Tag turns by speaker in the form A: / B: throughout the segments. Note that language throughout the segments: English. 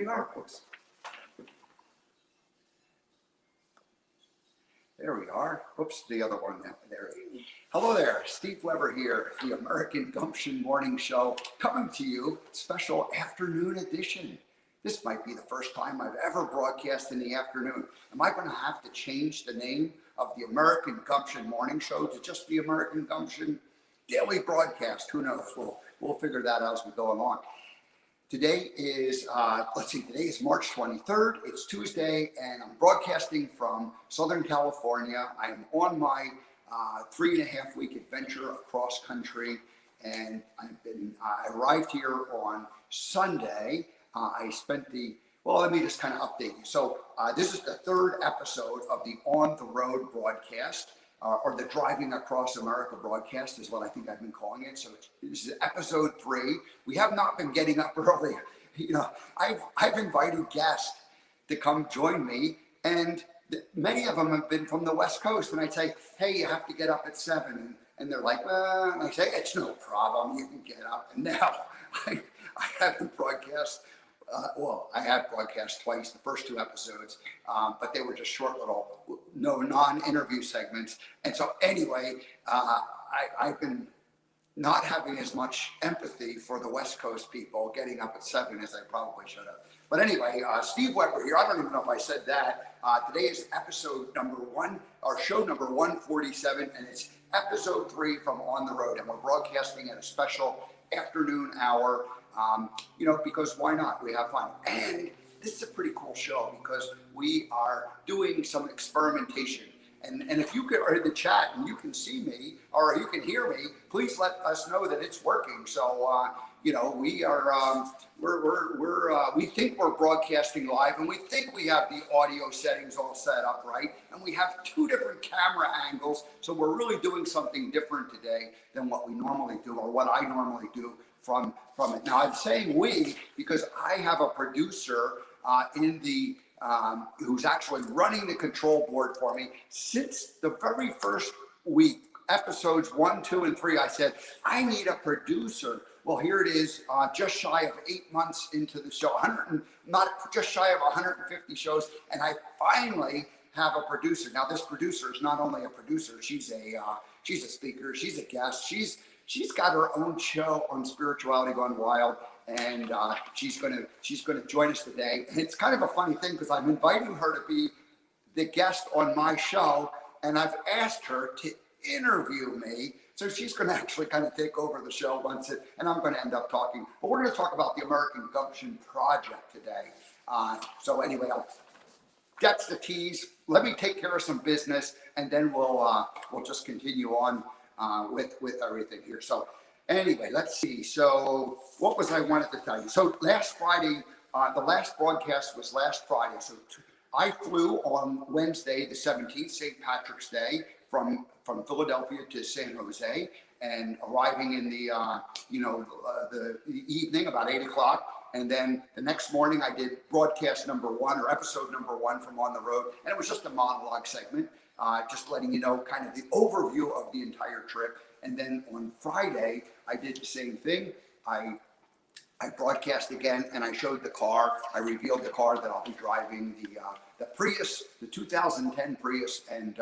A: you are. Oops. There we are. Oops, the other one there. Hello there, Steve Weber here, the American Gumption Morning Show, coming to you, special afternoon edition. This might be the first time I've ever broadcast in the afternoon. Am I going to have to change the name of the American Gumption Morning Show to just the American Gumption Daily Broadcast? Who knows? We'll figure that out as we go along. Today is, today is March 23rd. It's Tuesday, and I'm broadcasting from Southern California. I'm on my 3.5 week adventure across country, and I arrived here on Sunday. I spent let me just kind of update you. So this is the third episode of the On the Road broadcast, or the Driving Across America broadcast is what I think I've been calling it. So this is episode 3. We have not been getting up early. You know, I've invited guests to come join me, and many of them have been from the West Coast. And I say, hey, you have to get up at 7. And they're like, and I say, it's no problem. You can get up. And now I haven't broadcast. I have broadcast twice, the first 2 episodes, but they were just short little, non-interview segments. And so anyway, I've been not having as much empathy for the West Coast people getting up at 7 as I probably should have. But anyway, Steve Weber here. I don't even know if I said that. Today is episode number 1, or show number 147, and it's episode 3 from On the Road. And we're broadcasting at a special afternoon hour. Because why not? We have fun. And this is a pretty cool show because we are doing some experimentation. And if you are in the chat and you can see me or you can hear me, please let us know that it's working. So, we are, we think we're broadcasting live, and we think we have the audio settings all set up right. And we have 2 different camera angles. So we're really doing something different today than what we normally do, or what I normally do from it. Now I'm saying we because I have a producer who's actually running the control board for me. Since the very first week, episodes 1, 2, and 3, I said, I need a producer. Well, here it is, just shy of 8 months into the show, just shy of 150 shows, and I finally have a producer. Now this producer is not only a producer, she's a speaker, she's a guest, She's got her own show on Spirituality Gone Wild, and she's gonna join us today. And it's kind of a funny thing because I'm inviting her to be the guest on my show, and I've asked her to interview me. So she's going to actually kind of take over the show and I'm going to end up talking. But we're going to talk about the American Gumption project today. So anyway, that's the tease. Let me take care of some business, and then we'll just continue on with everything here. So anyway, let's see. So what was I wanted to tell you? So last Friday, the last broadcast was last Friday. So I flew on Wednesday, the 17th, St. Patrick's Day, from Philadelphia to San Jose, and arriving in the evening about 8 o'clock. And then the next morning I did broadcast number 1, or episode number 1 from On the Road. And it was just a monologue segment. Just letting you know kind of the overview of the entire trip. And then on Friday, I did the same thing. I broadcast again, and I showed the car. I revealed the car that I'll be driving, the Prius, the 2010 Prius. And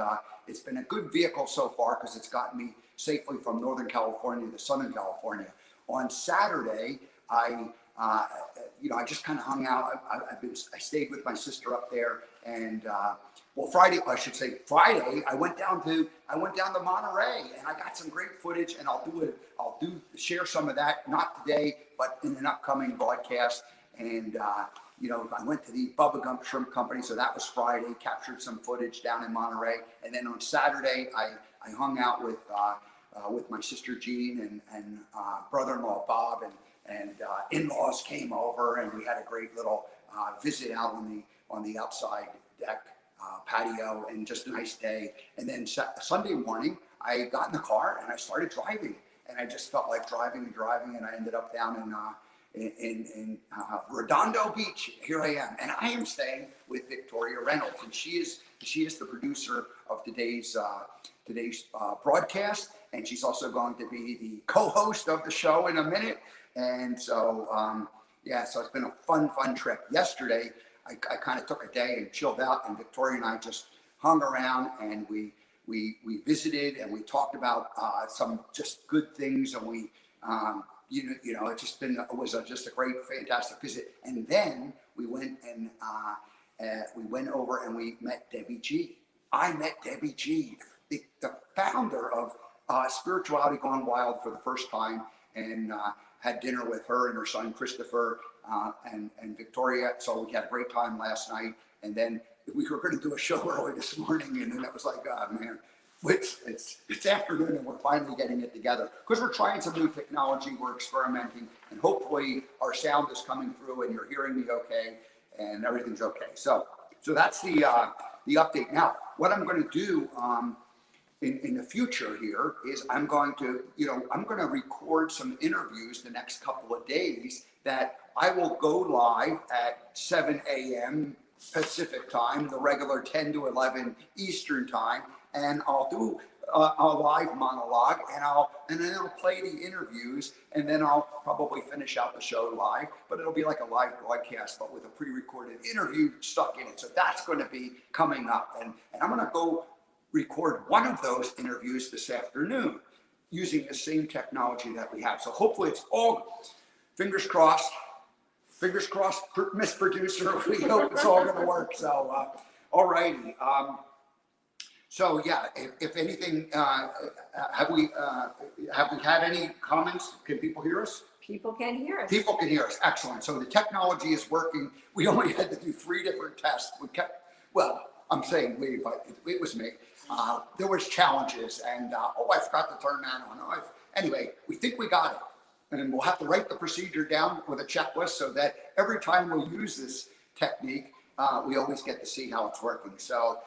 A: it's been a good vehicle so far because it's gotten me safely from Northern California to Southern California. On Saturday, I just kind of hung out. I stayed with my sister up there, and Friday, I went down to Monterey, and I got some great footage, and I'll share some of that, not today, but in an upcoming broadcast. And I went to the Bubba Gump Shrimp Company, so that was Friday. Captured some footage down in Monterey, and then on Saturday, I hung out with my sister Jean and brother-in-law Bob, and in-laws came over, and we had a great little visit out on the outside deck. Patio, and just a nice day. And then Sunday morning, I got in the car and I started driving, and I just felt like driving, and I ended up down in Redondo Beach. Here I am, and I am staying with Victoria Reynolds, and she is the producer of today's broadcast, and she's also going to be the co-host of the show in a minute. And so Yeah, so it's been a fun trip. Yesterday, I kind of took a day and chilled out, and Victoria and I just hung around, and we visited, and we talked about some just good things, and we it was just a great, fantastic visit. And then we went and we went over and we met Debbie G. I met Debbie G, the founder of Spirituality Gone Wild, for the first time, and had dinner with her and her son Christopher and Victoria. So we had a great time last night, and then we were going to do a show early this morning, and then it was like, oh man, it's afternoon, and we're finally getting it together because we're trying some new technology, we're experimenting, and hopefully our sound is coming through and you're hearing me okay and everything's okay. So that's the update. Now, what I'm going to do in the future here is I'm going to record some interviews the next couple of days that I will go live at 7 a.m. Pacific time, the regular 10 to 11 Eastern time, and I'll do a live monologue, and then I'll play the interviews, and then I'll probably finish out the show live, but it'll be like a live broadcast, but with a pre-recorded interview stuck in it. So that's going to be coming up, and I'm going to go record one of those interviews this afternoon using the same technology that we have. So hopefully it's all, fingers crossed, Miss Producer, we hope it's all going to work. So, all righty. So yeah, if anything, have we had any comments? Can people hear us?
B: People can hear us.
A: People can hear us. Excellent. So the technology is working. We only had to do 3 different tests. I'm saying we, but it was me. There was challenges, and I forgot to turn that on. Anyway, we think we got it, and we'll have to write the procedure down with a checklist so that every time we use this technique, we always get to see how it's working. So.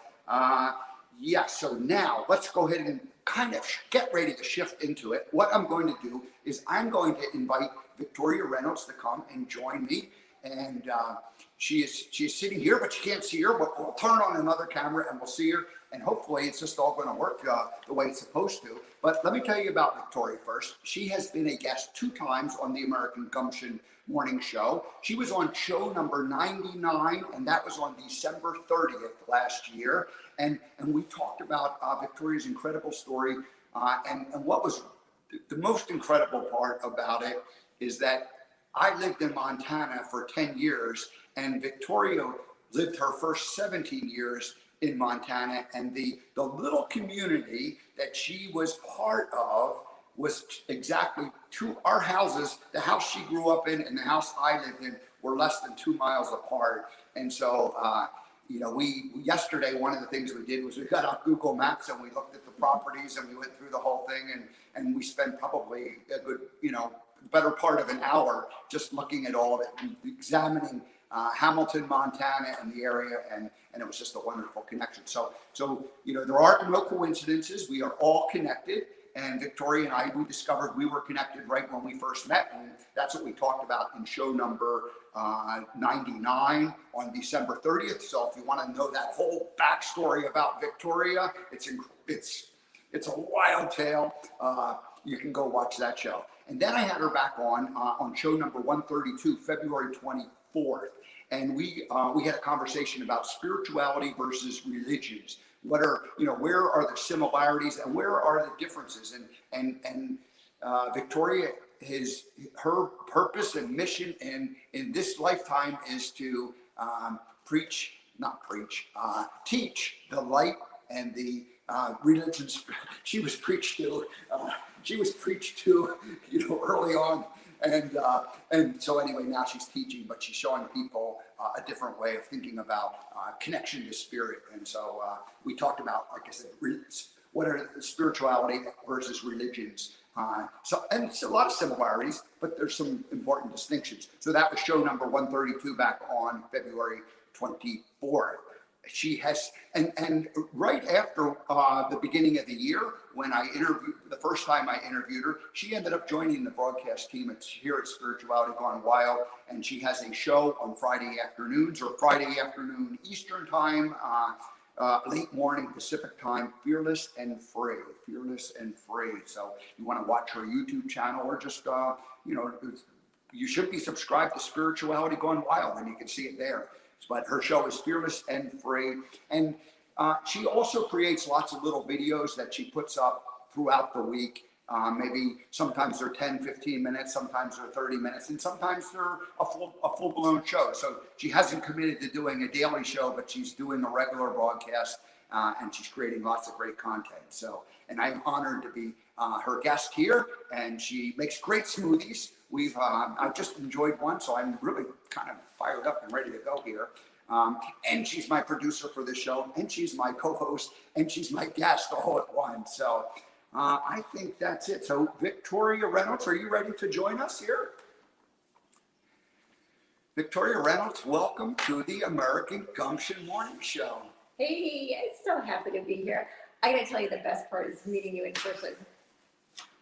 A: So now let's go ahead and kind of get ready to shift into it. What I'm going to do is I'm going to invite Victoria Reynolds to come and join me. And she is sitting here, but you can't see her, but we'll turn on another camera and we'll see her. And hopefully it's just all going to work the way it's supposed to. But let me tell you about Victoria first. She has been a guest 2 times on the American Gumption morning show. She was on show number 99, and that was on December 30th last year. And we talked about Victoria's incredible story. And what was the most incredible part about it is that I lived in Montana for 10 years, and Victoria lived her first 17 years in Montana. And the little community that she was part of was exactly 2, our houses, the house she grew up in and the house I lived in were less than 2 miles apart. And so, yesterday, one of the things we did was we got out Google Maps and we looked at the properties and we went through the whole thing, and we spent probably a good, better part of an hour just looking at all of it and examining Hamilton, Montana and the area, and it was just a wonderful connection. So there are no coincidences. We are all connected. And Victoria and I, we discovered we were connected right when we first met. And that's what we talked about in show number 99 on December 30th. So if you want to know that whole backstory about Victoria, it's a wild tale. You can go watch that show. And then I had her back on show number 132, February 24th. And we had a conversation about spirituality versus religions. What are, where are the similarities and where are the differences? And Victoria, her purpose and mission in this lifetime is to teach the light and the religions she was preached to early on. And so anyway, now she's teaching, but she's showing people a different way of thinking about connection to spirit. And so we talked about, like I said, what are spirituality versus religions. And it's a lot of similarities, but there's some important distinctions. So that was show number 132 back on February 24th. She has, and right after the beginning of the year, when I interviewed, the first time I interviewed her, she ended up joining the broadcast team here at Spirituality Gone Wild, and she has a show on Friday afternoons or Friday afternoon Eastern time, late morning Pacific time, Fearless and Free. So you want to watch her YouTube channel or just, you should be subscribed to Spirituality Gone Wild, and you can see it there. But her show is fearless and free. And she also creates lots of little videos that she puts up throughout the week. Maybe sometimes they're 10, 15 minutes, sometimes they're 30 minutes, and sometimes they're a full-blown show. So she hasn't committed to doing a daily show, but she's doing a regular broadcast, and she's creating lots of great content. So, and I'm honored to be her guest here, and she makes great smoothies. I've just enjoyed one, so I'm really kind of fired up and ready to go here. And she's my producer for the show, and she's my co-host, and she's my guest all at once. So I think that's it. So Victoria Reynolds, are you ready to join us here? Victoria Reynolds, welcome to the American Gumption Morning Show.
B: Hey, I'm so happy to be here. I gotta tell you, the best part is meeting you in person.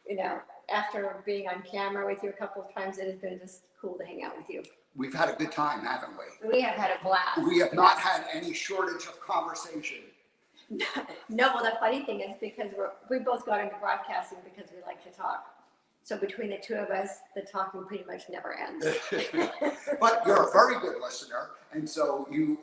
B: You know, after being on camera with you a couple of times, it has been just cool to hang out with you.
A: We've had a good time, haven't we?
B: We have had a blast.
A: We have not had any shortage of conversation.
B: No, well, the funny thing is because we both got into broadcasting because we like to talk. So between the two of us, the talking pretty much never ends.
A: But you're a very good listener, and so you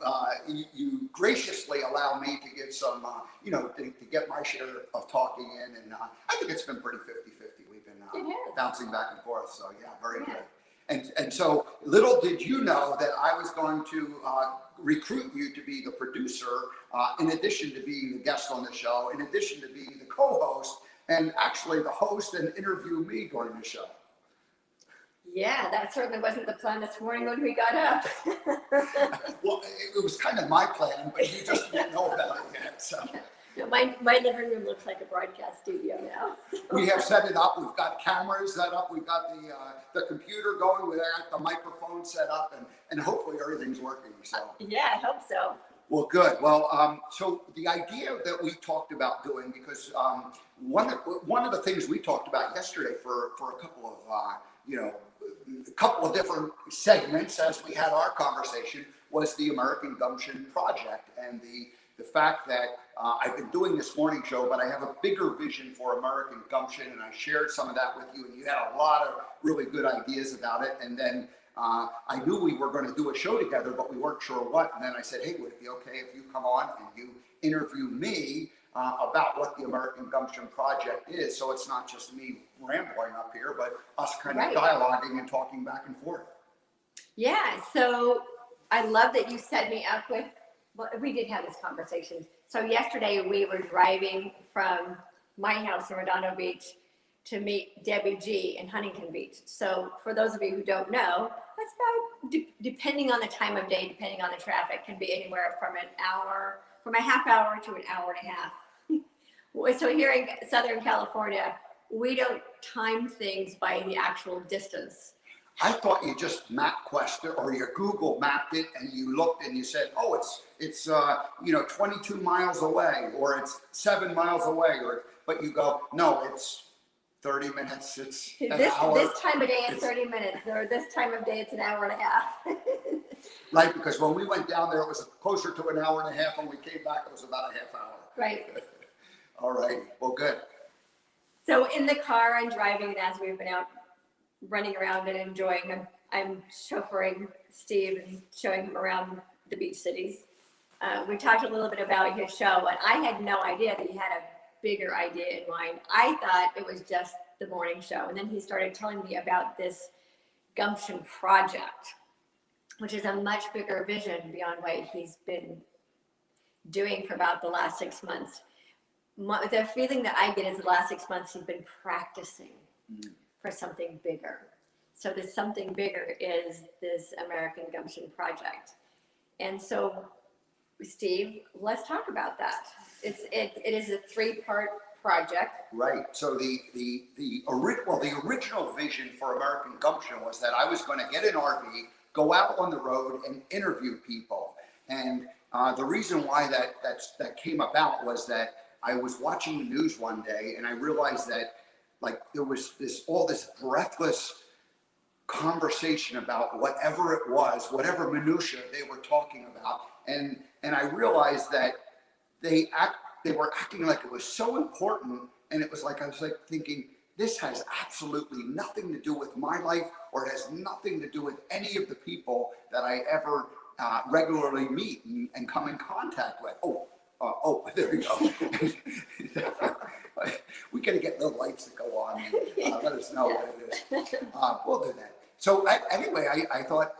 A: graciously allow me to give some, to get my share of talking in, and I think it's been pretty 50-50. We've been bouncing back and forth, so yeah, very good. And so little did you know that I was going to recruit you to be the producer, in addition to being the guest on the show, in addition to being the co-host, and actually the host and interview me during the show.
B: Yeah, that certainly wasn't the plan this morning when we got up.
A: Well, it was kind of my plan, but you just didn't know about it yet. So.
B: No, my living room looks like a broadcast studio now.
A: We have set it up. We've got cameras set up. We've got the computer going. We've got the microphone set up, and hopefully everything's working. So.
B: Yeah, I hope so.
A: Well, good. Well, so the idea that we talked about doing, because one of the things we talked about yesterday for a couple of different segments as we had our conversation was the American Gumption Project, and the fact that I've been doing this morning show, but I have a bigger vision for American Gumption, and I shared some of that with you, and you had a lot of really good ideas about it. And then I knew we were going to do a show together, but we weren't sure what. And then I said, hey, would it be okay if you come on and you interview me about what the American Gumption Project is? So it's not just me rambling up here, but us kind of dialoguing and talking back and forth. Yeah,
B: so I love that you set me up with, well, we did have this conversation. So yesterday we were driving from my house in Redondo Beach to meet Debbie G in Huntington Beach. So for those of you who don't know, that's about, depending on the time of day, depending on the traffic, can be anywhere from a half hour to an hour and a half. So here in Southern California, we don't time things by the actual distance.
A: I thought you just map quested or you Google mapped it and you looked and you said, oh, it's 22 miles away, or it's 7 miles away, but you go, no, it's 30 minutes, it's an hour.
B: This time of day it's 30 minutes, or this time of day it's an hour and a half.
A: Right, because when we went down there, it was closer to an hour and a half, and we came back, it was about a half hour.
B: Right.
A: All right, well, good.
B: So in the car and driving, as we've been out running around and enjoying, I'm chauffeuring Steve and showing him around the beach cities. We talked a little bit about his show, and I had no idea that he had a bigger idea in mind. I thought it was just the morning show, and then he started telling me about this Gumption Project, which is a much bigger vision beyond what he's been doing for about the last 6 months. The feeling that I get is the last 6 months he's been practicing for something bigger. So this something bigger is this American Gumption Project. And so, Steve, let's talk about that. It is a 3-part project.
A: Right. So the original vision for American Gumption was that I was going to get an RV, go out on the road, and interview people. And the reason why that came about was that I was watching the news one day, and I realized that there was all this breathless conversation about whatever it was, whatever minutia they were talking about, and I realized that they were acting like it was so important, and it was like I was thinking, this has absolutely nothing to do with my life, or it has nothing to do with any of the people that I ever regularly meet and come in contact with. There you go. We got to get the lights to go on and let us know what it is. We'll do that. So anyway, I thought,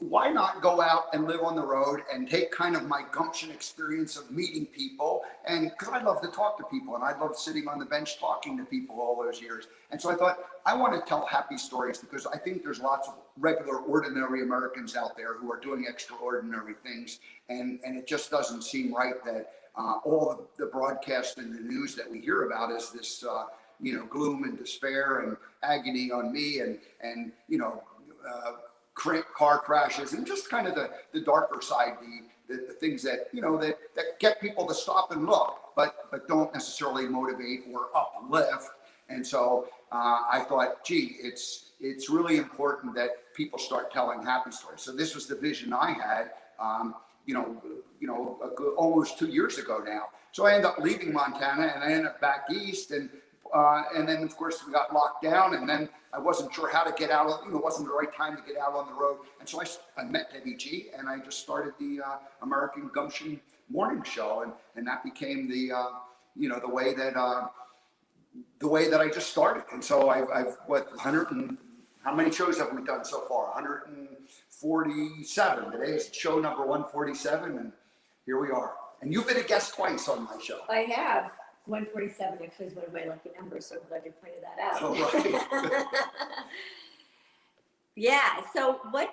A: why not go out and live on the road and take kind of my gumption experience of meeting people, and because I love to talk to people and I love sitting on the bench talking to people all those years. And so I thought I want to tell happy stories, because I think there's lots of regular, ordinary Americans out there who are doing extraordinary things, and it just doesn't seem right that all the broadcast and the news that we hear about is this gloom and despair and agony on me, and car crashes, and just kind of the darker side, the things that that get people to stop and look, but don't necessarily motivate or uplift. And so I thought, gee, it's really important that people start telling happy stories. So this was the vision I had, almost 2 years ago now. So I ended up leaving Montana and I ended up back east, and then of course we got locked down, and then I wasn't sure how to get out. It wasn't the right time to get out on the road, and so I met Debbie G, and I just started the American Gumption morning show, and that became the way that I just started. And so I've how many shows have we done so far? 147. Today is show number 147, and here we are. And you've been a guest twice on my show.
B: I have. 147 actually is one of my lucky numbers, so I'm glad you pointed that out.
A: Oh, right.
B: Yeah, so I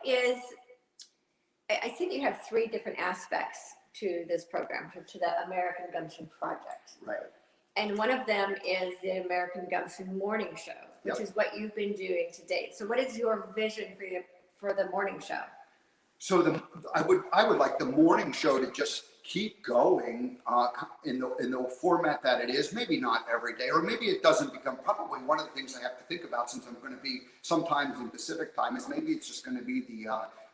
B: see that you have 3 different aspects to this program, to the American Gumption Project.
A: Right.
B: And one of them is the American Gumption Morning Show, which is what you've been doing to date. So what is your vision for the morning show?
A: So I would like the morning show to just keep going in the format that it is. Maybe not every day, or maybe it doesn't become. Probably one of the things I have to think about, since I'm going to be sometimes in Pacific time, is maybe it's just going to be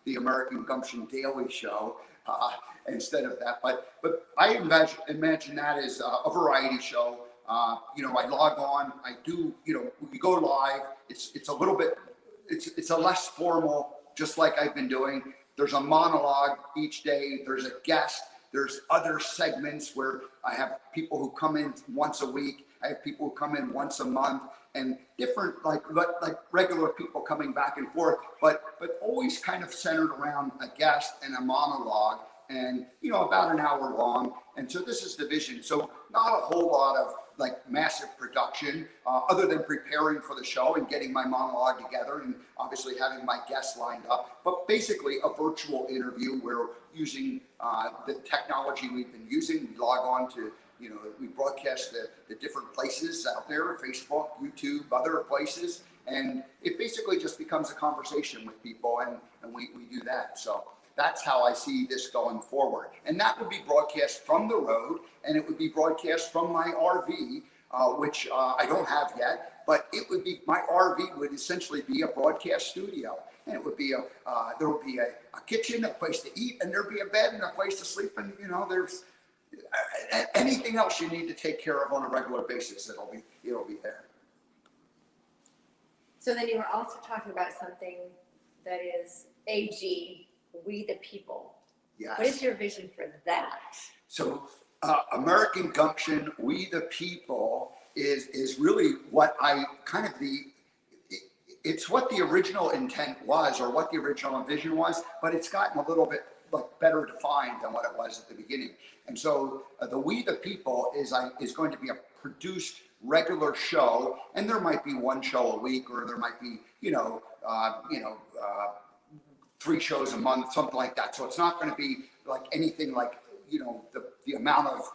A: the American Gumption Daily Show instead of that. But I imagine that as a variety show. I log on. I do. We go live. It's a little bit. It's a less formal, just like I've been doing. There's a monologue each day. There's a guest. There's other segments where I have people who come in once a week. I have people who come in once a month, and different like regular people coming back and forth, but always kind of centered around a guest and a monologue, and about an hour long. And so this is the vision. So not a whole lot of like massive production, other than preparing for the show and getting my monologue together, and obviously having my guests lined up, but basically a virtual interview where using the technology we've been using. We log on to, we broadcast the different places out there, Facebook, YouTube, other places, and it basically just becomes a conversation with people, and we do that. So that's how I see this going forward. And that would be broadcast from the road, and it would be broadcast from my RV, which I don't have yet, but it would be, my RV would essentially be a broadcast studio. And it would be there would be a kitchen, a place to eat, and there'd be a bed and a place to sleep, and there's anything else you need to take care of on a regular basis. It'll be there.
B: So then you were also talking about something that is AG, we the people.
A: Yes.
B: What is your vision for that?
A: So American Gumption, we the people, is really what I kind of it's what the original intent was, or what the original vision was, but it's gotten a little bit better defined than what it was at the beginning. And so the We the People is going to be a produced regular show, and there might be one show a week, or there might be 3 shows a month, something like that. So it's not going to be like anything like the amount of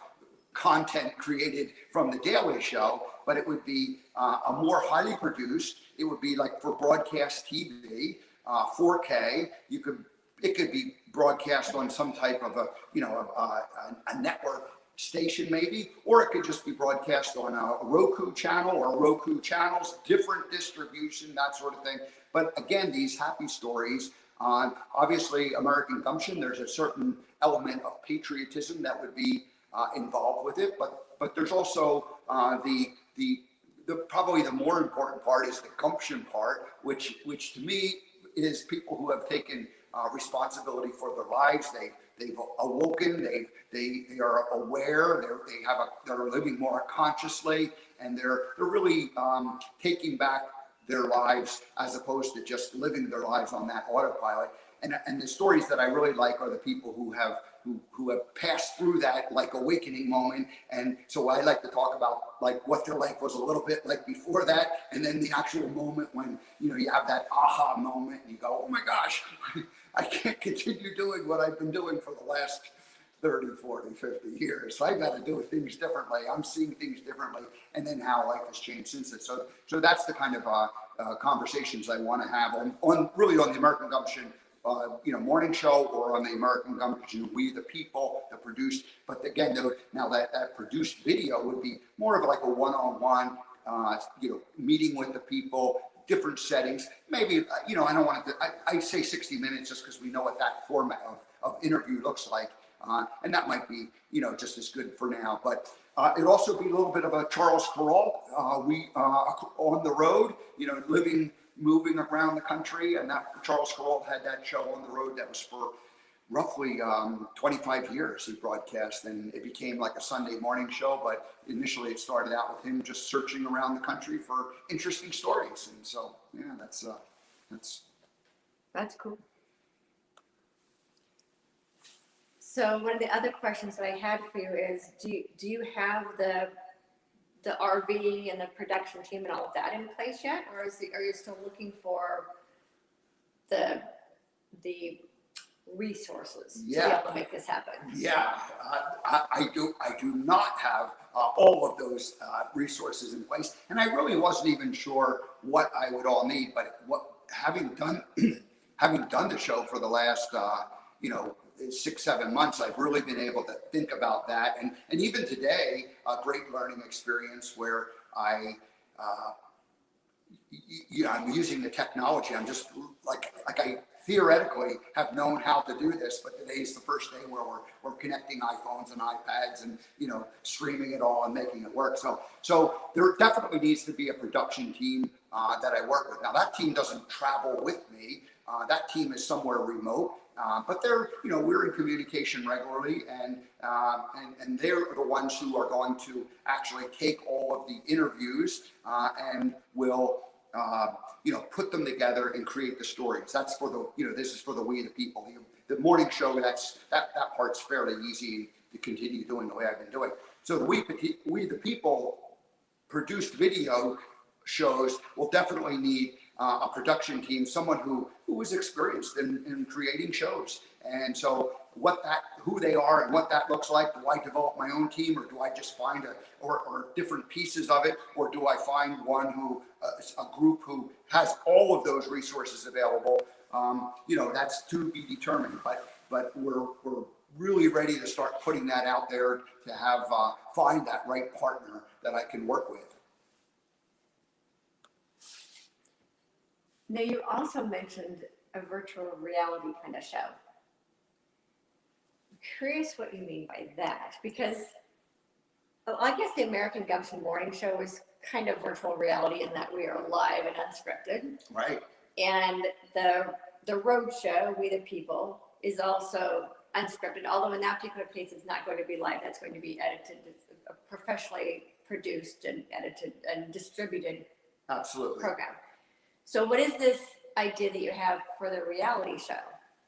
A: content created from the Daily Show, but it would be a more highly produced. It would be like for broadcast TV, 4K. It could be broadcast on some type of a network station maybe, or it could just be broadcast on a Roku channel or Roku channels, different distribution, that sort of thing. But again, these happy stories on obviously American Gumption, there's a certain element of patriotism that would be involved with it, but there's also the probably the more important part is the gumption part, which to me is people who have taken responsibility for their lives. They've awoken. They are aware. They're living more consciously, and they're really taking back their lives as opposed to just living their lives on that autopilot. And the stories that I really like are the people who have passed through that like awakening moment. And so I like to talk about like what their life was a little bit like before that, and then the actual moment when you have that aha moment and you go, oh my gosh, I can't continue doing what I've been doing for the last 30, 40, 50 years. So I've got to do things differently. I'm seeing things differently, and then how life has changed since then. So that's the kind of conversations I want to have on the American Gumption morning show, or on the American Gumption, We the People, the produced. But again, now that produced video would be more of like a one-on-one, meeting with the people, different settings. Maybe, I don't want to, I say 60 minutes just because we know what that format of interview looks like. And that might be, just as good for now. But it'd also be a little bit of a Charles Perrault. We on the road, moving around the country, and that Charles Perrault had that show on the road that was for roughly 25 years. He broadcast, and it became like a Sunday morning show. But initially, it started out with him just searching around the country for interesting stories. And so, yeah,
B: That's cool. So one of the other questions that I had for you is, do you have the RV and the production team and all of that in place yet, or are you still looking for the resources to be able to make this happen?
A: Yeah, I do not have all of those resources in place, and I really wasn't even sure what I would all need. But having done the show for the last 6-7 months, I've really been able to think about that, and even today, a great learning experience where I'm using the technology. I'm just like I theoretically have known how to do this, but today is the first day where we're connecting iPhones and iPads and streaming it all and making it work. So there definitely needs to be a production team that I work with. Now that team doesn't travel with me. That team is somewhere remote. But we're in communication regularly, and they're the ones who are going to actually take all of the interviews and will put them together and create the stories. That's for this is for the We the People. The morning show, that part's fairly easy to continue doing the way I've been doing. So the We the People produced video shows will definitely need a production team, someone who is experienced in creating shows. And so who they are and what that looks like, do I develop my own team, or do I just find or different pieces of it, or do I find a group who has all of those resources available? That's to be determined, but we're really ready to start putting that out there to have find that right partner that I can work with.
B: Now, you also mentioned a virtual reality kind of show. I'm curious what you mean by that, because I guess the American Gumption morning show is kind of virtual reality in that we are live and unscripted.
A: Right.
B: And the road show, We the People, is also unscripted, although in that particular case, it's not going to be live. That's going to be edited, professionally produced and edited and distributed.
A: Absolutely.
B: Program. So what is this idea that you have for the reality show?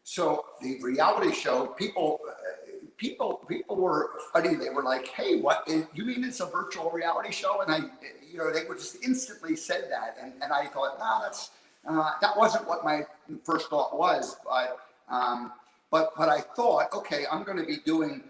B: So
A: the reality show, people were funny. They were like, "Hey, what? You mean it's a virtual reality show?" And they would just instantly said that, and I thought, no, that wasn't what my first thought was. But I thought, okay, I'm going to be doing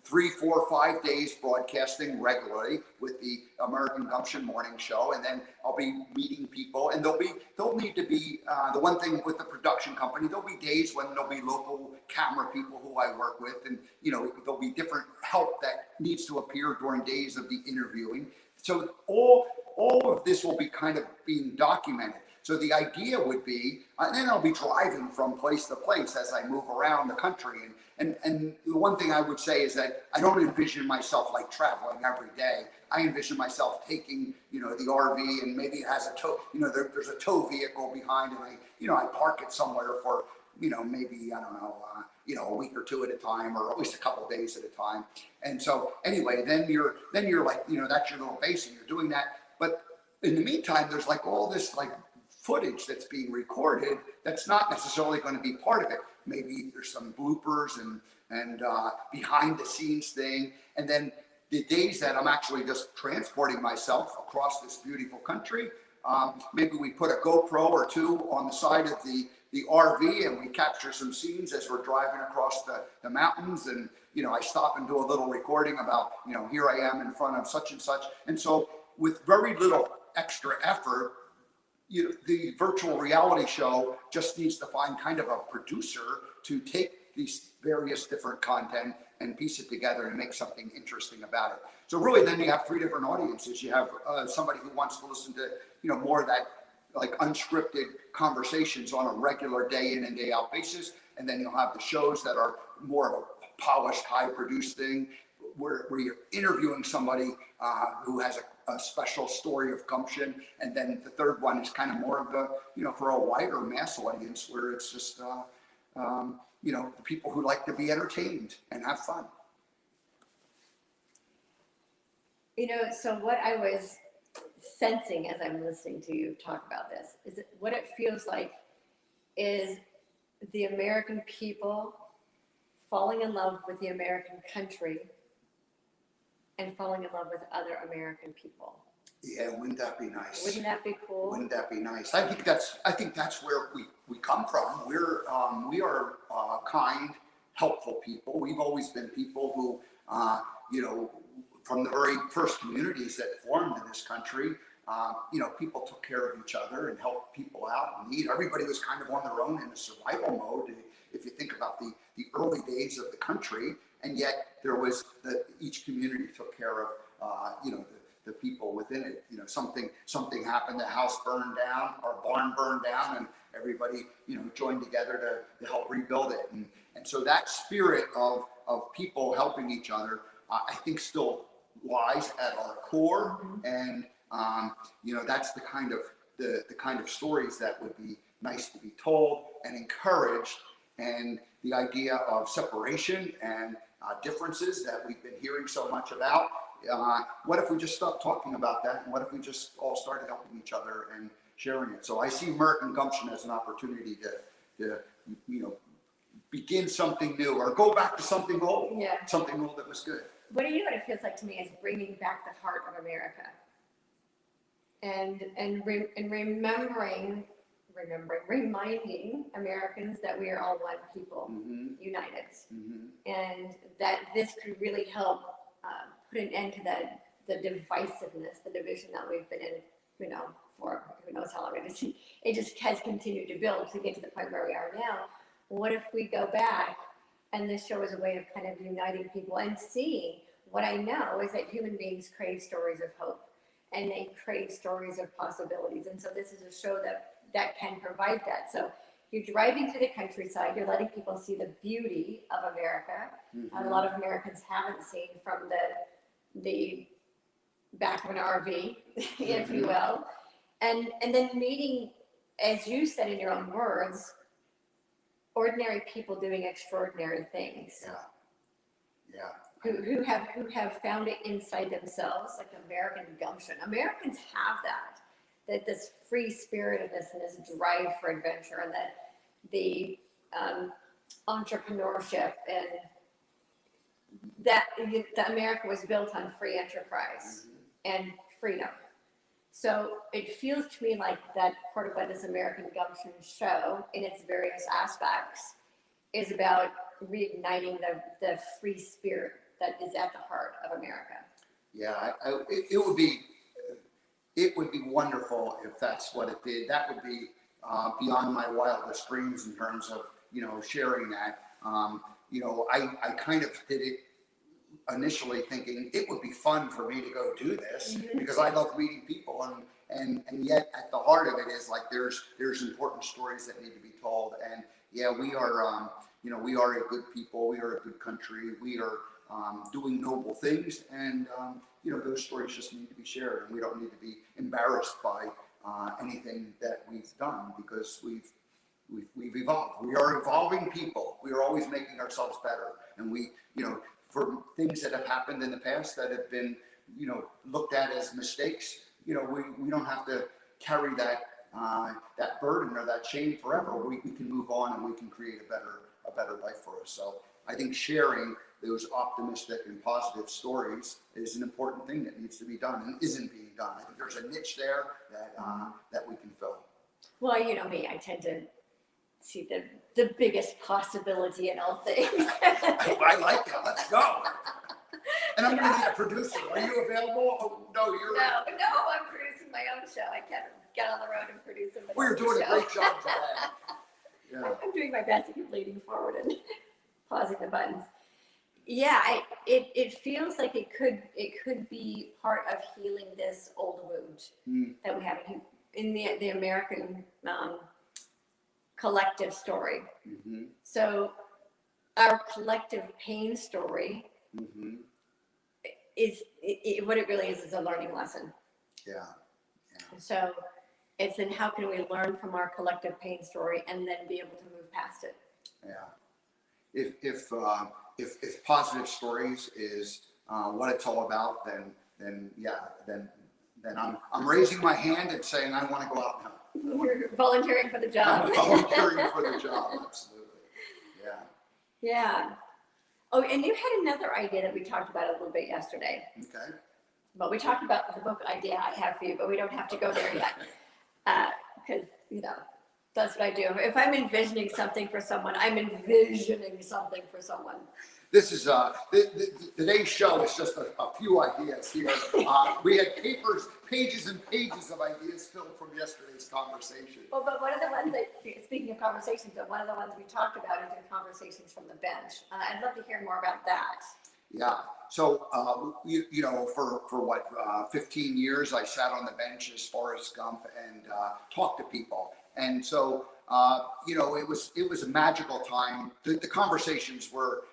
A: 3, 4, 5 days broadcasting regularly with the American Gumption morning show, and then I'll be meeting people, and there'll need to be the one thing with the production company. There'll be days when there'll be local camera people who I work with, and there'll be different help that needs to appear during days of the interviewing. So all of this will be kind of being documented. So the idea would be, and then I'll be driving from place to place as I move around the country. And the one thing I would say is that I don't envision myself like traveling every day. I envision myself taking, the RV, and maybe it has a tow, there's a tow vehicle behind, and I park it somewhere for, maybe, I don't know, a week or two at a time, or at least a couple of days at a time. And so anyway, then you're like, that's your little base, and you're doing that. But in the meantime, there's like all this like footage that's being recorded that's not necessarily going to be part of it. Maybe there's some bloopers and behind the scenes thing. And then the days that I'm actually just transporting myself across this beautiful country, maybe we put a GoPro or two on the side of the RV, and we capture some scenes as we're driving across the mountains. And, I stop and do a little recording about, here I am in front of such and such. And so with very little extra effort, the virtual reality show just needs to find kind of a producer to take these various different content and piece it together and make something interesting about it. So really, then you have three different audiences. You have somebody who wants to listen to, more of that like unscripted conversations on a regular day in and day out basis. And then you'll have the shows that are more of a polished, high produced thing where you're interviewing somebody who has a special story of gumption. And then the third one is kind of more of the, for a wider mass audience, where it's just, the people who like to be entertained and have fun.
B: So what I was sensing as I'm listening to you talk about this is what it feels like is the American people falling in love with the American country and falling in love with other American people.
A: Yeah, wouldn't that be nice?
B: Wouldn't that be cool?
A: Wouldn't that be nice? I think that's where we come from. We are kind, helpful people. We've always been people who, from the very first communities that formed in this country, people took care of each other and helped people out in need. Everybody was kind of on their own in a survival mode. If you think about the early days of the country, and yet there was each community took care of, the people within it. Something happened, the house burned down, our barn burned down, and everybody, joined together to help rebuild it. And so that spirit of people helping each other, I think still lies at our core. And, that's the kind of stories that would be nice to be told and encouraged. And the idea of separation and differences that we've been hearing so much about. What if we just stopped talking about that? And what if we just all started helping each other and sharing it? So I see American Gumption as an opportunity to begin something new or go back to something old.
B: Yeah.
A: Something old that was good.
B: What it feels like to me is bringing back the heart of America, and reminding Americans that we are all one people, united, and that this could really help put an end to the divisiveness, the division that we've been in, for who knows how long. It just has continued to build to get to the point where we are now. What if we go back, and this show is a way of kind of uniting people and seeing what I know is that human beings crave stories of hope, and they crave stories of possibilities. And so this is a show that can provide that. So you're driving through the countryside, you're letting people see the beauty of America. A lot of Americans haven't seen from the back of an RV, if you will. And then meeting, as you said in your own words, ordinary people doing extraordinary things.
A: Yeah.
B: Who have found it inside themselves, like American Gumption. Americans have that this free spiritedness and this drive for adventure, and that the entrepreneurship, and that America was built on free enterprise and freedom. So it feels to me like that part of what this American Gumption show, in its various aspects, is about reigniting the free spirit that is at the heart of America.
A: Yeah, it would be wonderful if that's what it did. That would be beyond my wildest dreams in terms of sharing that. I kind of did it initially thinking it would be fun for me to go do this because I love meeting people and yet at the heart of it is like there's important stories that need to be told. And yeah, we are we are a good people, we are a good country, we are doing noble things, and those stories just need to be shared, and we don't need to be embarrassed by anything that we've done, because we've evolved. We are evolving people. We are always making ourselves better, and we for things that have happened in the past that have been looked at as mistakes, we don't have to carry that that burden or that shame forever. We can move on, and we can create a better life for us. So I think sharing those optimistic and positive stories is an important thing that needs to be done and isn't being done. I think there's a niche there that we can fill.
B: Well, you know me, I tend to see the biggest possibility in all things.
A: I like that. Let's go. And I'm going to need a producer. Are you available? Oh, no, you're.
B: No, I'm producing my own show. I can't get on the road and produce it.
A: Well, you're doing a great job today. Yeah.
B: I'm doing my best to keep leading forward and pausing the buttons. Yeah, it feels like it could be part of healing this old wound that we have in the American collective story. Mm-hmm. So our collective pain story is what it really is a learning lesson.
A: Yeah.
B: So it's in how can we learn from our collective pain story and then be able to move past it.
A: Yeah. If positive stories is what it's all about, then I'm raising my hand and saying I want to go out now.
B: You're volunteering for the job.
A: I'm volunteering for the job, absolutely. Yeah.
B: Yeah. Oh, and you had another idea that we talked about a little bit yesterday.
A: Okay.
B: But we talked about the book idea I have for you, but we don't have to go there yet. Because, that's what I do. If I'm envisioning something for someone, I'm envisioning something for someone.
A: This is today's show is just a few ideas here. We had pages and pages of ideas filled from yesterday's conversation.
B: Well, but one of the ones that, speaking of conversations, but one of the ones we talked about is the conversations from the bench. I'd love to hear more about that.
A: Yeah. So, for what, 15 years, I sat on the bench as Forrest Gump and talked to people. And so, it was a magical time. The conversations were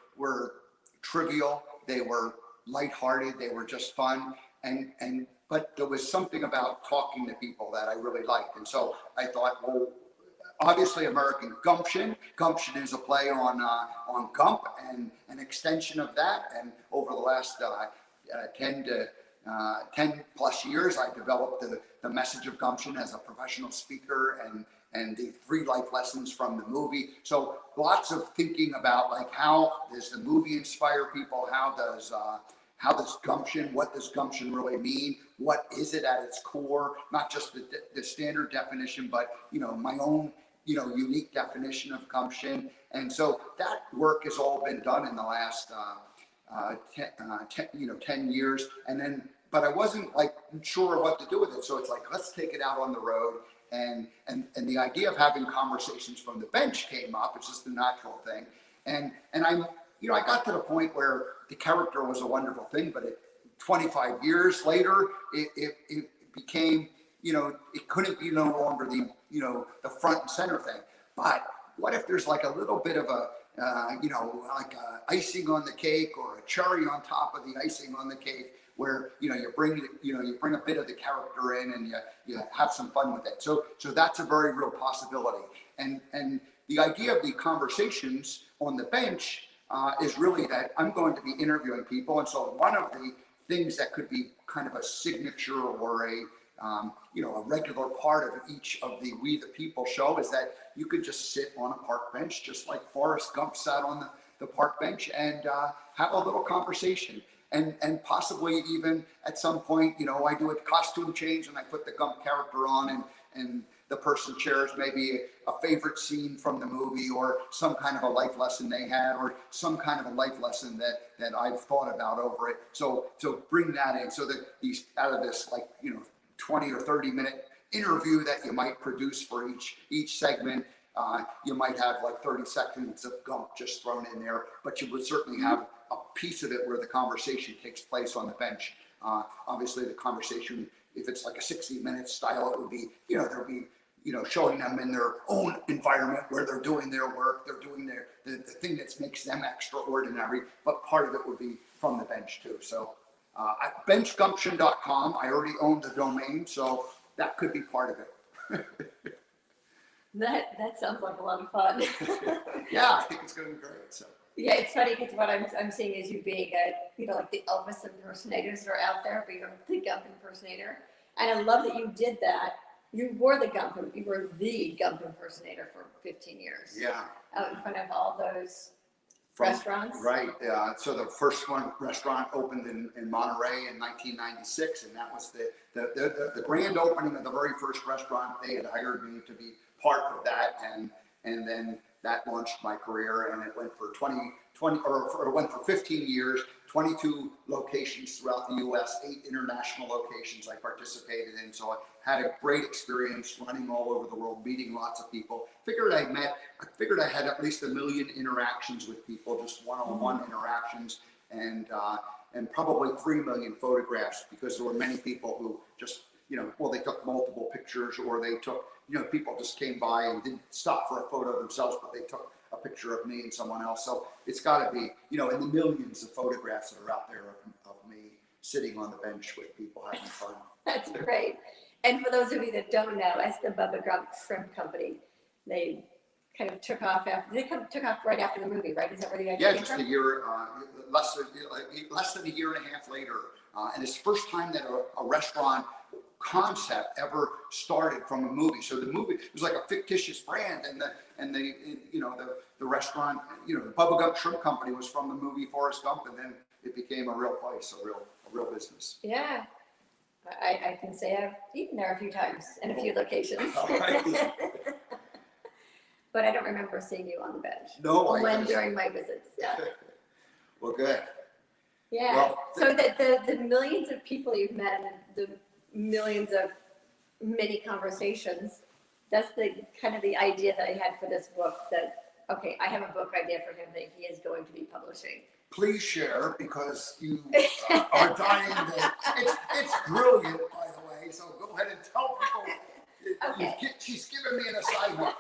A: trivial. They were lighthearted. They were just fun. But there was something about talking to people that I really liked. And so I thought, well, obviously American Gumption. Gumption is a play on Gump and an extension of that. And over the last 10 plus years, I developed the message of Gumption as a professional speaker and the 3 life lessons from the movie. So lots of thinking about like how does the movie inspire people? How does Gumption, what does Gumption really mean? What is it at its core? Not just the standard definition, but my own unique definition of Gumption. And so that work has all been done in the last 10 years. And then, but I wasn't sure what to do with it. So it's like, let's take it out on the road. And the idea of having conversations from the bench came up. It's just a natural thing. And I got to the point where the character was a wonderful thing, but 25 years later, it became, it couldn't be no longer the front and center thing. But what if there's like a little bit of icing on the cake or a cherry on top of the icing on the cake, where you bring a bit of the character in and you have some fun with it. So that's a very real possibility. And the idea of the conversations on the bench is really that I'm going to be interviewing people, and so one of the things that could be kind of a signature or a regular part of each of the We the People show is that you could just sit on a park bench, just like Forrest Gump sat on the park bench, and have a little conversation. And possibly even at some point, I do a costume change and I put the Gump character on and the person shares maybe a favorite scene from the movie or some kind of a life lesson they had or some kind of a life lesson that I've thought about over it. So bring that in so that these out of this 20 or 30 minute interview that you might produce for each segment, you might have 30 seconds of Gump just thrown in there, but you would certainly have a piece of it where the conversation takes place on the bench. Obviously the conversation if it's like a 60-minute style, it would be, there'll be, showing them in their own environment where they're doing their work, they're doing the thing that makes them extraordinary, but part of it would be from the bench too. So at benchgumption.com, I already own the domain, so that could be part of it.
B: That sounds like a lot of fun.
A: Yeah, I think it's going to be great. So.
B: Yeah, it's funny because what I'm seeing is you being like the Elvis impersonators that are out there, but you're the Gump impersonator. And I love that you did that. You were the Gump impersonator for 15 years.
A: Yeah.
B: Out in front of all those restaurants.
A: Right. So the first restaurant opened in Monterey in 1996, and that was the grand opening of the very first restaurant. They had hired me to be part of that, and then that launched my career, and it went for 15 years, 22 locations throughout the U.S., 8 international locations I participated in. So I had a great experience running all over the world, meeting lots of people. I figured I had at least 1 million interactions with people, just one-on-one interactions, and probably 3 million photographs, because there were many people who just, they took multiple pictures, or they took, people just came by and didn't stop for a photo themselves, but they took a picture of me and someone else. So it's got to be, in the millions of photographs that are out there of me sitting on the bench with people having fun.
B: That's great. And for those of you that don't know, as the Bubba Gump Shrimp Company, they kind of took off right after the movie, right? Is that where the idea came
A: just
B: from?
A: a year, less than a year and a half later. And it's the first time that a restaurant concept ever started from a movie. So the movie was like a fictitious brand, and the restaurant, the Bubba Gump Shrimp Company was from the movie Forrest Gump, and then it became a real place, a real business.
B: Yeah, I can say I've eaten there a few times in a few locations.
A: All right.
B: But I don't remember seeing you on the bench.
A: No,
B: during my visits. Yeah.
A: Well, good.
B: Yeah.
A: Well,
B: so the millions of people you've met and the millions of mini conversations, that's the kind of the idea that I had for this book, that okay, I have a book idea for him that he is going to be publishing.
A: Please share, because you are dying to. It's brilliant, by the way, so go ahead and tell people.
B: Okay.
A: She's given me an assignment.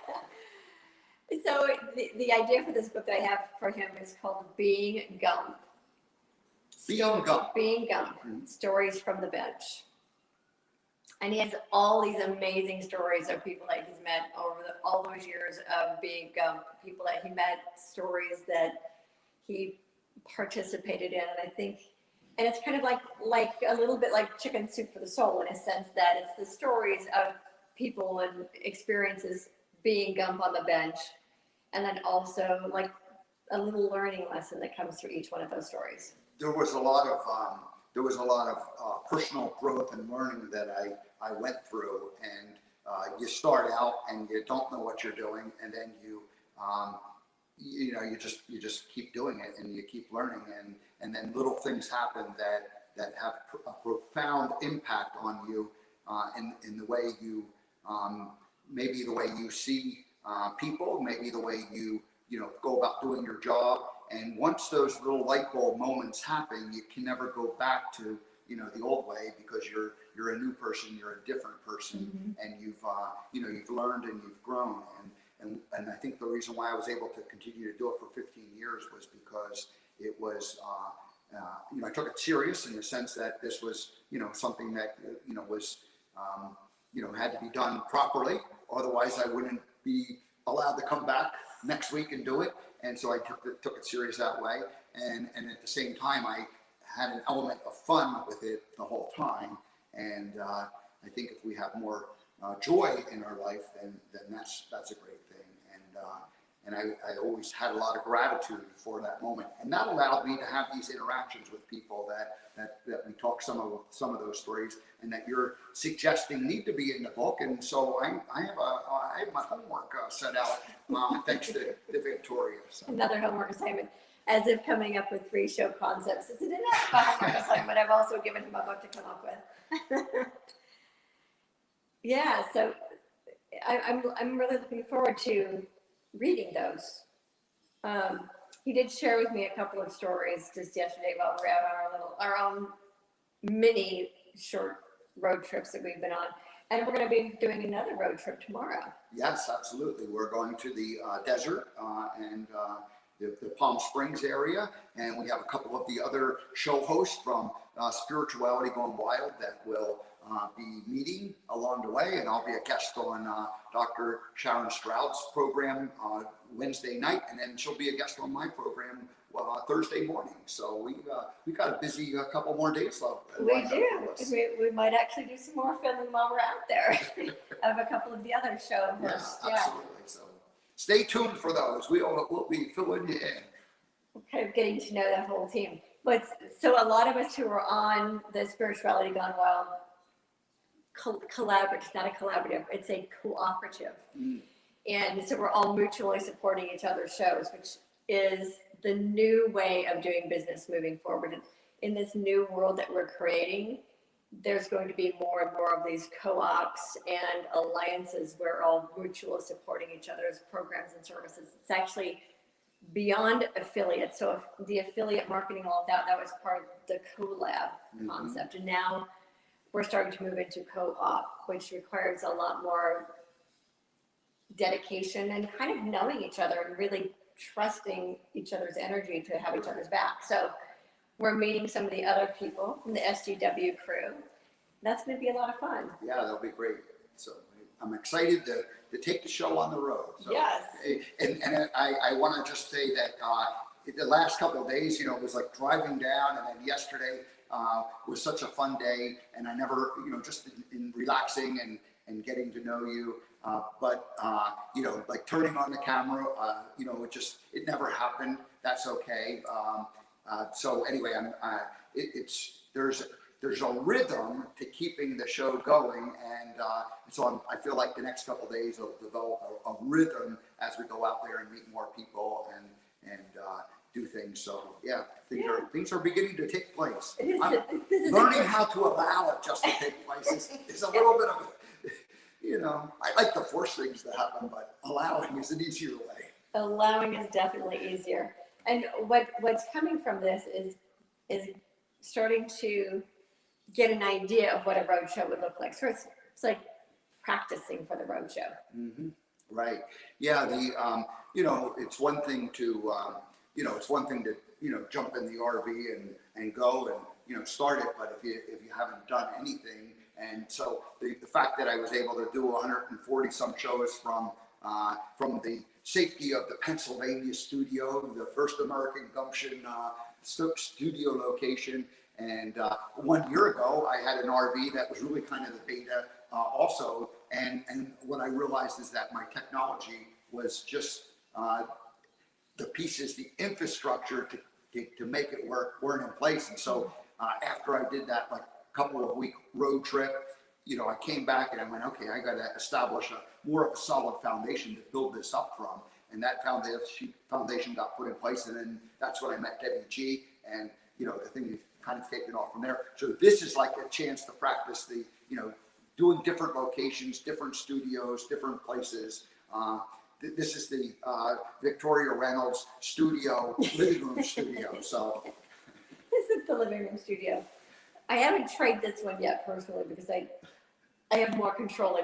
B: So the idea for this book that I have for him is called Being Gump.
A: Being Gump.
B: Being Gump, Stories from the Bench. And he has all these amazing stories of people that he's met over all those years of being Gump, people that he met, stories that he participated in. And I think, and it's kind of like a little bit like Chicken Soup for the Soul, in a sense that it's the stories of people and experiences being Gump on the bench, and then also like a little learning lesson that comes through each one of those stories.
A: There was a lot of personal growth and learning that I went through, and you start out and you don't know what you're doing, and then you just keep doing it, and you keep learning, and then little things happen that have a profound impact on you in the way you maybe the way you see people, maybe the way you go about doing your job. And once those little light bulb moments happen, you can never go back to the old way, because you're a new person, you're a different person, and you've learned and you've grown. And I think the reason why I was able to continue to do it for 15 years was because it was I took it serious, in the sense that this was something that was had to be done properly. Otherwise, I wouldn't be allowed to come back next week and do it. And so I took it serious that way. And at the same time, I had an element of fun with it the whole time. And I think if we have more joy in our life, then that's a great thing. And I always had a lot of gratitude for that moment. And that allowed me to have these interactions with people that we talk some of those stories, and that you're suggesting need to be in the book. And so I have my homework set out, thanks to Victoria. So.
B: Another homework assignment, as if coming up with 3 show concepts isn't enough of a homework assignment. I've also given him a book to come up with. Yeah, so I'm really looking forward to reading those. He did share with me a couple of stories just yesterday while we were out on our own mini short road trips that we've been on. And we're going to be doing another road trip tomorrow.
A: Yes, absolutely. We're going to the desert and the Palm Springs area, and we have a couple of the other show hosts from Spirituality Gone Wild that will be meeting along the way, and I'll be a guest on Dr. Sharon Stroud's program Wednesday night, and then she'll be a guest on my program Thursday morning. So we got a busy couple more days left.
B: We do. We might actually do some more filming while we're out there of a couple of the other show hosts.
A: Yeah, absolutely. So stay tuned for those. We'll be filling you in.
B: Kind of getting to know that whole team. But so a lot of us who are on the Spirituality Gone Wild collaborative, it's not a collaborative, it's a cooperative. And so we're all mutually supporting each other's shows, which is the new way of doing business moving forward. In this new world that we're creating, there's going to be more and more of these co-ops and alliances where we're all mutually supporting each other's programs and services. It's actually beyond affiliate. So if the affiliate marketing, all of that was part of the collab concept. And now we're starting to move into co-op, which requires a lot more dedication and kind of knowing each other and really trusting each other's energy to have each other's back. So we're meeting some of the other people from the SGW crew. That's going to be a lot of fun.
A: Yeah, that'll be great. So I'm excited to take the show on the road. So,
B: yes.
A: And I want to just say that the last couple of days, it was like driving down, and then yesterday was such a fun day, and I never, just in relaxing and getting to know you. But like turning on the camera, it never happened. That's okay. So anyway, there's a rhythm to keeping the show going, and so I feel like the next couple of days will develop a rhythm as we go out there and meet more people and do things. So yeah, things are beginning to take place. Learning how to allow it just to take place is a little bit of I like to force things to happen, but allowing is an easier way.
B: Allowing is definitely easier. And what's coming from this is starting to get an idea of what a road show would look like. So it's like practicing for the road show.
A: Mm-hmm. Right. Yeah. It's one thing to jump in the RV and go and start it, but if you haven't done anything. And so the fact that I was able to do 140 some shows from the safety of the Pennsylvania studio, the first American Gumption studio location, and 1 year ago I had an RV that was really kind of the beta also, and what I realized is that my technology was just the pieces, the infrastructure to make it work weren't in place, and so after I did that couple of week road trip, I came back and I went, okay, I got to establish more of a solid foundation to build this up from. And that foundation got put in place. And then that's when I met Debbie G. And, the thing is kind of taken off from there. So this is like a chance to practice doing different locations, different studios, different places. This is the Victoria Reynolds studio, living room studio. So
B: this is the living room studio. I haven't tried this one yet personally because I have more control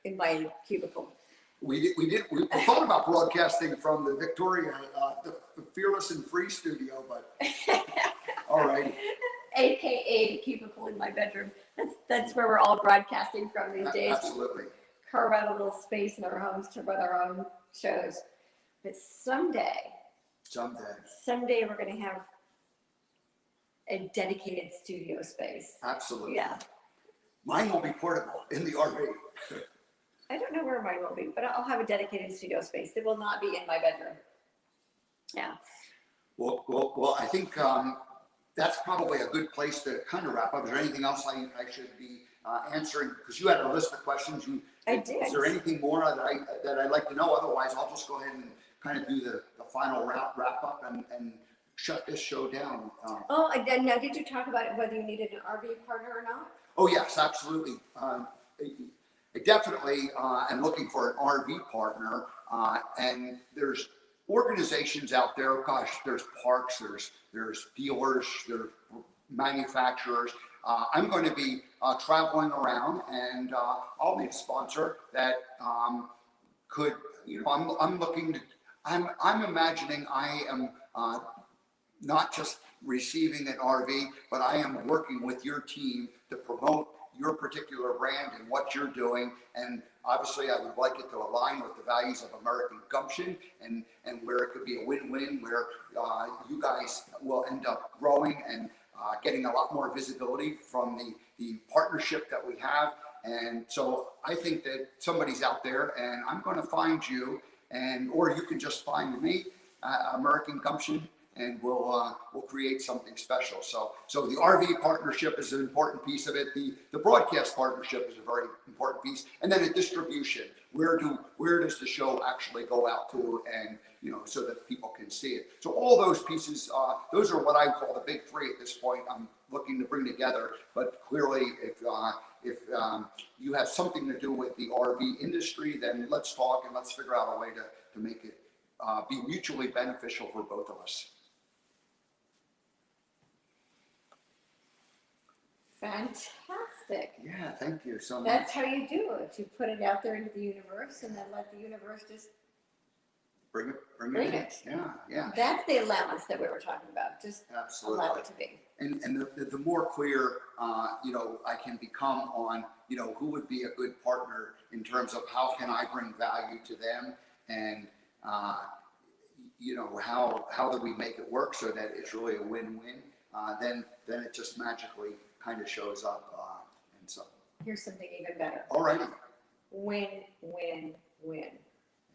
B: in my cubicle.
A: We thought about broadcasting from the Victoria, the Fearless and Free studio, but all right.
B: AKA the cubicle in my bedroom. That's where we're all broadcasting from these days.
A: Absolutely.
B: Carve out a little space in our homes to run our own shows. But someday we're going to have a dedicated studio space.
A: Absolutely.
B: Yeah.
A: Mine will be portable in the RV.
B: I don't know where mine will be, but I'll have a dedicated studio space. It will not be in my bedroom. Yeah.
A: Well, I think that's probably a good place to kind of wrap up. Is there anything else I should be answering? Because you had a list of questions.
B: I did.
A: Is there anything more that I'd like to know? Otherwise, I'll just go ahead and kind of do the final wrap up and shut this show down.
B: Now did you talk about whether you needed an RV partner or not?
A: Oh yes, absolutely. I definitely am looking for an RV partner, and there's organizations out there. Gosh, there's parks, there's dealers, there's manufacturers. I'm going to be traveling around, and I'll need a sponsor that could, I'm looking to, I'm imagining I am not just receiving an RV, but I am working with your team to promote your particular brand and what you're doing. And obviously I would like it to align with the values of American Gumption, and where it could be a win-win, where you guys will end up growing and getting a lot more visibility from the partnership that we have. And so I think that somebody's out there, and I'm going to find you, or you can just find me, American Gumption, and we'll create something special. So the RV partnership is an important piece of it. The broadcast partnership is a very important piece, and then a distribution. Where does the show actually go out to, and so that people can see it. So all those pieces, those are what I call the big three at this point. I'm looking to bring together. But clearly, if you have something to do with the RV industry, then let's talk and let's figure out a way to make it be mutually beneficial for both of us.
B: Fantastic.
A: Yeah, thank you so much.
B: That's how you do it. You put it out there into the universe, and then let the universe just
A: bring it. Yeah.
B: That's the allowance that we were talking about. Just
A: absolutely
B: allow it to be.
A: And the more clear, I can become on, who would be a good partner in terms of how can I bring value to them, and how do we make it work so that it's really a win-win? Then it just magically kind of shows up, and so.
B: Here's something even better.
A: Alrighty.
B: Win, win, win.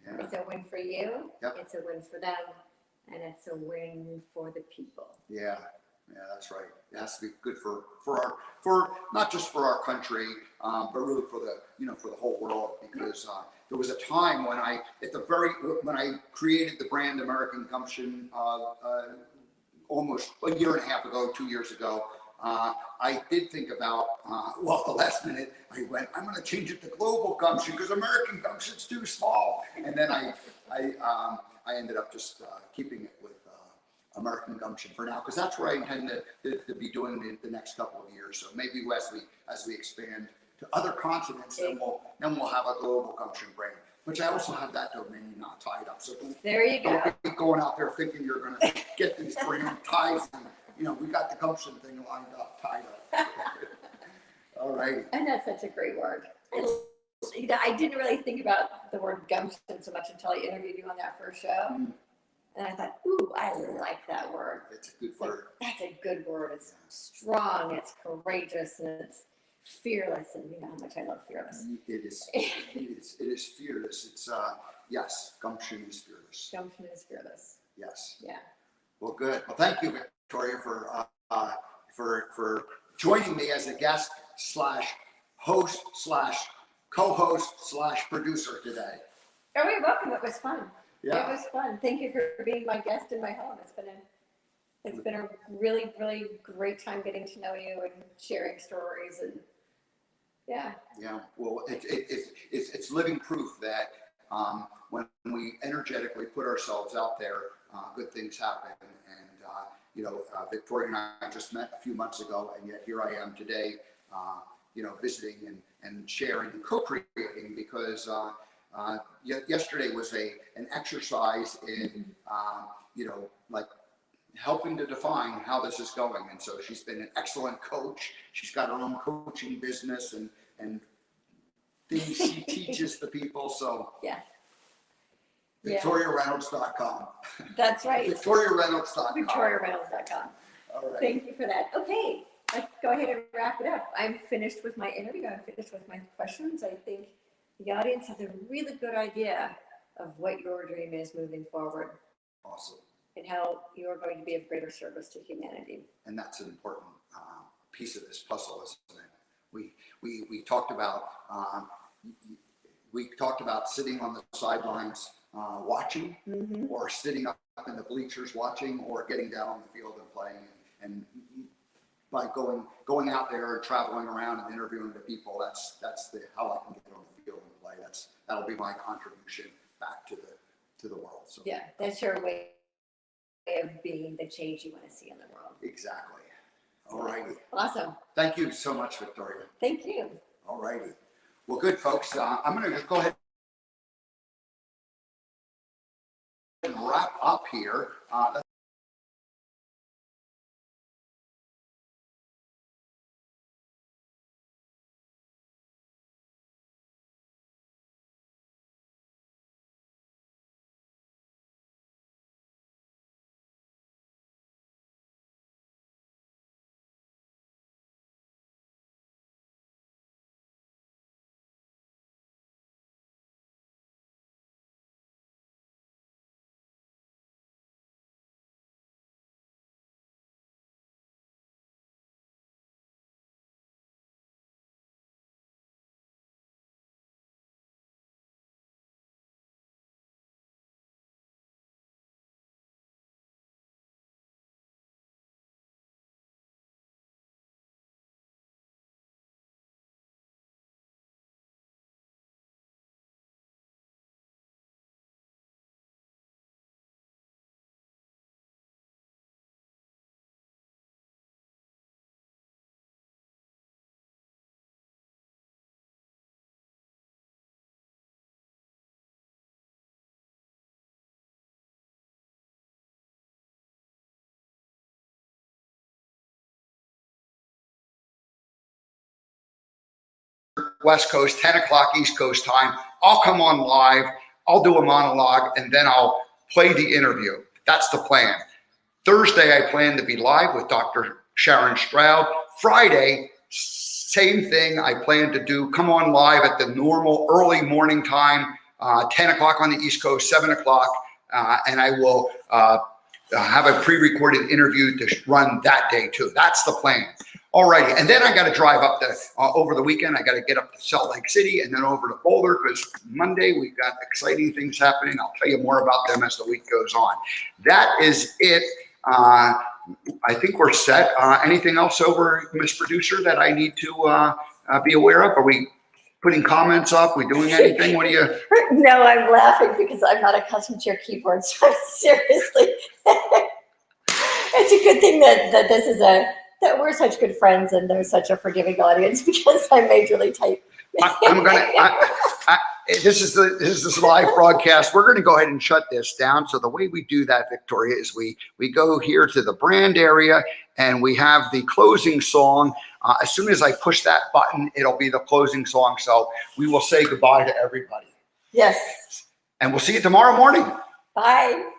A: Yeah.
B: It's a win for you.
A: Yep.
B: It's a win for them, and it's a win for the people.
A: Yeah, that's right. It has to be good for not just for our country, but really for the whole world. Because there was a time when I created the brand American Gumption almost a year and a half ago, 2 years ago. I did think about, the last minute, I went, I'm going to change it to Global Gumption because American Gumption's too small. And then I ended up just keeping it with American Gumption for now, because that's where I intend to be doing the next couple of years. So maybe as we expand to other continents, then we'll have a Global Gumption brand. Which I also have that domain tied up. So
B: there you go.
A: Don't be going out there thinking you're going to get these brand ties. And, we got the Gumption thing lined up, tied up. All right.
B: And that's such a great word. I didn't really think about the word gumption so much until I interviewed you on that first show. Mm. And I thought, ooh, I like that word.
A: It's a good word.
B: That's a good word. It's strong, it's courageous, and it's fearless. And you know how much I love fearless.
A: It is fearless. It's yes, Gumption is fearless.
B: Gumption is fearless.
A: Yes.
B: Yeah.
A: Well, good. Well, thank you, Victoria, for joining me as a guest / host / co-host / producer today.
B: Oh, you're welcome. It was fun.
A: Yeah.
B: It was fun. Thank you for being my guest in my home. It's been a really, really great time getting to know you and sharing stories, and yeah. Well,
A: it's living proof that when we energetically put ourselves out there, good things happen. And Victoria and I just met a few months ago, and yet here I am today, visiting and sharing and co-creating, because yesterday was an exercise in helping to define how this is going. And so she's been an excellent coach. She's got her own coaching business and things she teaches the people. So
B: yeah.
A: VictoriaReynolds.com.
B: That's right.
A: VictoriaReynolds.com.
B: VictoriaReynolds.com.
A: All right.
B: Thank you for that. Okay, let's go ahead and wrap it up. I'm finished with my interview. I'm finished with my questions. I think the audience has a really good idea of what your dream is moving forward.
A: Awesome.
B: And how you're going to be of greater service to humanity.
A: And that's an important piece of this puzzle, isn't it? We talked about sitting on the sidelines watching, mm-hmm. or sitting up in the bleachers watching, or getting down on the field and playing. And by going out there and traveling around and interviewing the people, that's how I can get on the field and play. That'll be my contribution back to the world. So
B: yeah, that's your way of being the change you want to see in the world.
A: Exactly. All righty.
B: Awesome.
A: Thank you so much, Victoria.
B: Thank you.
A: All righty. Well, good, folks. I'm going to just go ahead and wrap up here. West Coast, 10 o'clock East Coast time. I'll come on live. I'll do a monologue, and then I'll play the interview. That's the plan. Thursday, I plan to be live with Dr. Sharon Stroud. Friday, same thing. I plan to do come on live at the normal early morning time, 10 o'clock on the East Coast, 7 o'clock, and I will have a pre-recorded interview to run that day too. That's the plan. All righty, and then I got to drive up to over the weekend. I got to get up to Salt Lake City and then over to Boulder because Monday we've got exciting things happening. I'll tell you more about them as the week goes on. That is it. I think we're set. Anything else over, Ms. Producer, that I need to be aware of? Are we putting comments up? We doing anything? What do you?
B: No, I'm laughing because I'm not accustomed to your keyboard. So seriously, it's a good thing that this is that we're such good friends and there's such a forgiving audience because I majorly type.
A: This is this live broadcast. We're going to go ahead and shut this down. So the way we do that, Victoria, is we go here to the brand area and we have the closing song. As soon as I push that button, it'll be the closing song. So we will say goodbye to everybody.
B: Yes.
A: And we'll see you tomorrow morning.
B: Bye.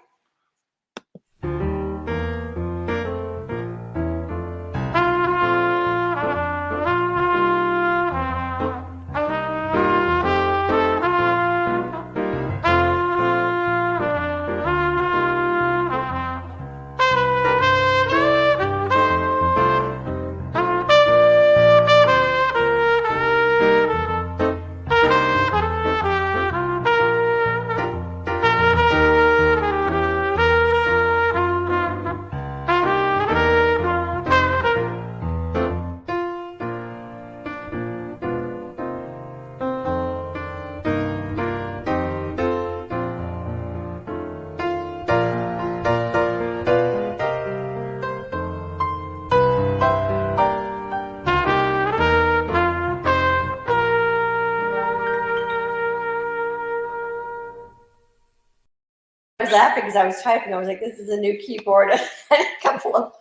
B: I was laughing because I was typing. I was like, this is a new keyboard. A couple of